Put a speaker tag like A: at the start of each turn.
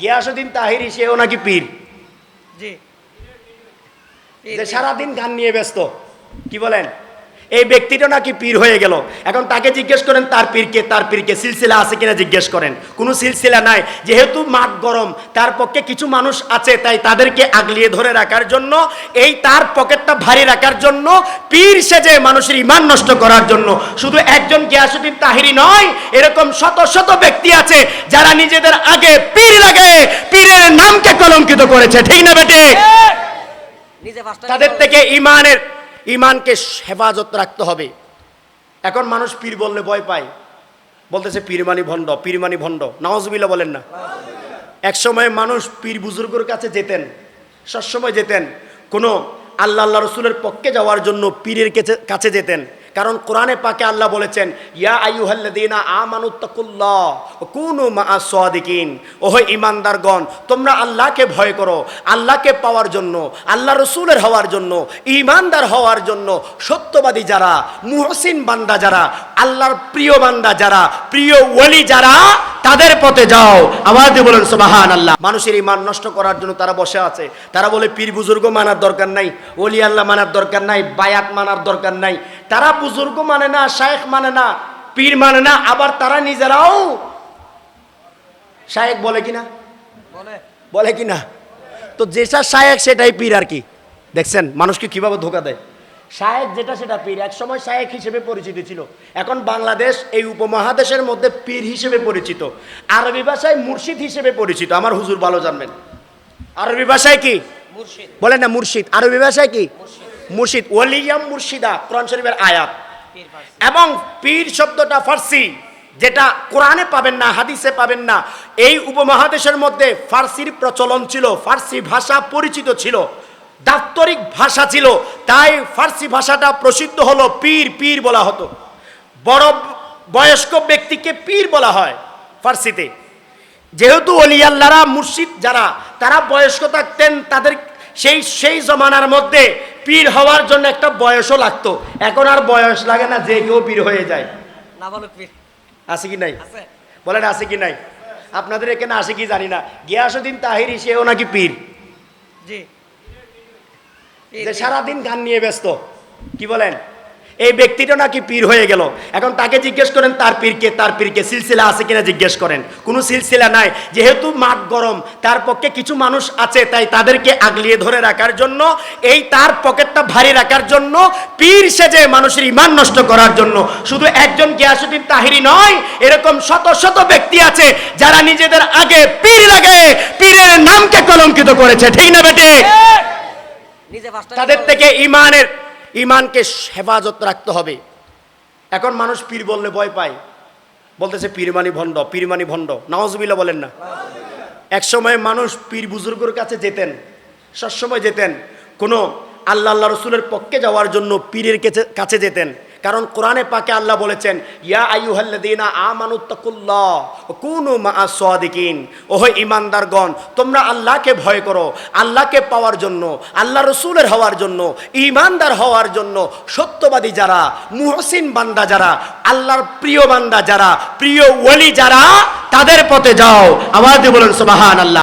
A: গিয়াসউদ্দিন তাহিরি সেও নাকি পীর,
B: জি,
A: যে সারাদিন গান নিয়ে ব্যস্ত। কি বলেন? এই ব্যক্তিটা নাকি পীর হয়ে গেল। এখন তাকে জিজ্ঞেস করেন তার পীরকে, তার পীরকে সিলসিলা আছে কিনা জিজ্ঞেস করেন। কোনো সিলসিলা নাই। যেহেতু মাঠ গরম, তার পক্ষে কিছু মানুষ আছে, তাই তাদেরকে আগলিয়ে ধরে রাখার জন্য, এই তার পকেটটা ভারী রাখার জন্য, পীর সেজে মানুষের ঈমান নষ্ট করার জন্য। শুধু একজন গিয়াসউদ্দিন তাহিরি নয়, এরকম শত শত ব্যক্তি আছে যারা নিজেদের আগে পীর লাগে পীরের নামকে কলঙ্কিত করেছে। ঠিক না বেটে? তাদের থেকে ইমানকে হেফাজত রাখতে হবে। এখন মানুষ পীর বললে ভয় পায়, বলতেছে পীর মানি ভণ্ড, পীর মানি ভণ্ড। নাউজুবিল্লাহ বলেন না। এক সময় মানুষ পীর বুজুর্গের কাছে যেতেন, সবসময় যেতেন, কোনো আল্লাহ রসুলের পক্ষে যাওয়ার জন্য পীরের কাছে যেতেন। কারণ কোরআনে পাকে আল্লাহ বলেছেন, ইয়া আইয়ুহাল্লাযীনা আমানুত্তাকুল্লাহ ওয়া কুনু মাআস সাদিকিন। ওহে ঈমানদারগণ, তোমরা আল্লাহকে ভয় করো, আল্লাহকে পাওয়ার জন্য, আল্লাহ রসুলের হওয়ার জন্য, ঈমানদার হওয়ার জন্য সত্যবাদী যারা, মুহসিন বান্দা যারা, আল্লাহর প্রিয় বান্দা যারা, প্রিয় ওলি যারা, তাদের পথে যাও। আওয়াজ দিয়ে বলেন সুবহানাল্লাহ। মানুষের ঈমান নষ্ট করার জন্য তারা বসে আছে। তারা বলে পীর বুজুর্গ মানার দরকার নাই, ওলি আল্লাহ মানার দরকার নাই, বায়াত মানার দরকার নাই। তারা বুজুর্গ মানে না, শায়েখ মানে না, পীর মানে না, আবার তারা নিজেরাও শায়েখ বলে কিনা, বলে কিনা। তো যেটা শায়েখ সেটাই পীর আর কি। দেখছেন মানুষকে কিভাবে ধোকা দেয়। শায়েখ যেটা সেটা পীর। এক সময় শায়েখ হিসেবে পরিচিত ছিল, এখন বাংলাদেশ এই উপমহাদেশের মধ্যে পীর হিসেবে পরিচিত। আরবি ভাষায় মুর্শিদ হিসেবে পরিচিত। আমার হুজুর ভালো জানবেন। আরবি ভাষায় কি বলেন না? মুর্শিদ। আরবি ভাষায় কি? মুর্শিদ। ওয়ালিয়াম মুর্শিদা কোরআন শরীফের আয়াত। এবং পীর শব্দটা ফার্সি, যেটা কোরআনে পাবেন না, হাদিসে পাবেন না। এই উপমহাদেশের মধ্যে ফার্সির প্রচলন ছিল, ফার্সি ভাষা পরিচিত ছিল, দাপ্তরিক ভাষা ছিল। তাই ফার্সি ভাষাটা প্রসিদ্ধ হলো, পীর পীর বলা হতো। বড় বয়স্ক ব্যক্তিকে পীর বলা হয় ফার্সিতে। যেহেতু ওলি আল্লাহরা, মুর্শিদ যারা, তারা বয়স্ক থাকতেন, তাদের সেই জমানার মধ্যে পীর হওয়ার জন্য একটা বয়সও লাগতো। এখন আর বয়স লাগে না, যে কেউ পীর হয়ে যায়।
B: না বলো পীর
A: আছে কি নাই? বলেন আছে কি নাই? আপনাদের এখানে আছে কি জানি না। গিয়াসউদ্দিন তাহিরি সেও নাকি পীর,
B: জি,
A: যে সারাদিন গান নিয়ে ব্যস্ত। কি বলেন? এই ব্যক্তিটা নাকি পীর হয়ে গেল। এখন তাকে জিজ্ঞেস করেন তার পীরকে, তার পীরকে সিলসিলা আছে কিনা জিজ্ঞেস করেন। কোনো সিলসিলা নাই। যেহেতু মাঠ গরম, তার পক্ষে কিছু মানুষ আছে, তাই তাদেরকে আগলিয়ে ধরে রাখার জন্য, এই তার পকেটটা ভারী রাখার জন্য, পীর সেজে মানুষের ঈমান নষ্ট করার জন্য। শুধু একজন গিয়াসউদ্দিন তাহিরি নয়, এরকম শত শত ব্যক্তি আছে যারা নিজেদের আগে পীর লাগে পীরের নামকে কলঙ্কিত করেছে। ঠিক না বেটে? তাদের থেকে ইমানকে হেফাজত রাখতে হবে। এখন মানুষ পীর বললে ভয় পায়, বলতেছে পীর মানি ভণ্ড, পীর মানি ভণ্ড। নাউজুবিল্লাহ বলেন না। এক সময় মানুষ পীর বুজুর্গের কাছে যেতেন, সবসময় যেতেন, কোনো আল্লাহ রসুলের পক্ষে যাওয়ার জন্য পীরের কাছে যেতেন। কারণ কোরআনে পাকে আল্লাহ বলেছেন, ইয়া আইয়ুহাল্লাযীনা আমানুত্তাকুল্লাহ ওয়া কুনু মাআস সাদিকিন। ওহে ঈমানদারগণ, তোমরা আল্লাহকে ভয় করো, আল্লাহকে পাওয়ার জন্য, আল্লাহ রসুলের হওয়ার জন্য, ঈমানদার হওয়ার জন্য সত্যবাদী যারা, মুহসিন বান্দা যারা, আল্লাহর প্রিয় বান্দা যারা, প্রিয় ওলি যারা, তাদের পথে যাও। আওয়াজ দিয়ে বলেন সুবহানাল্লাহ।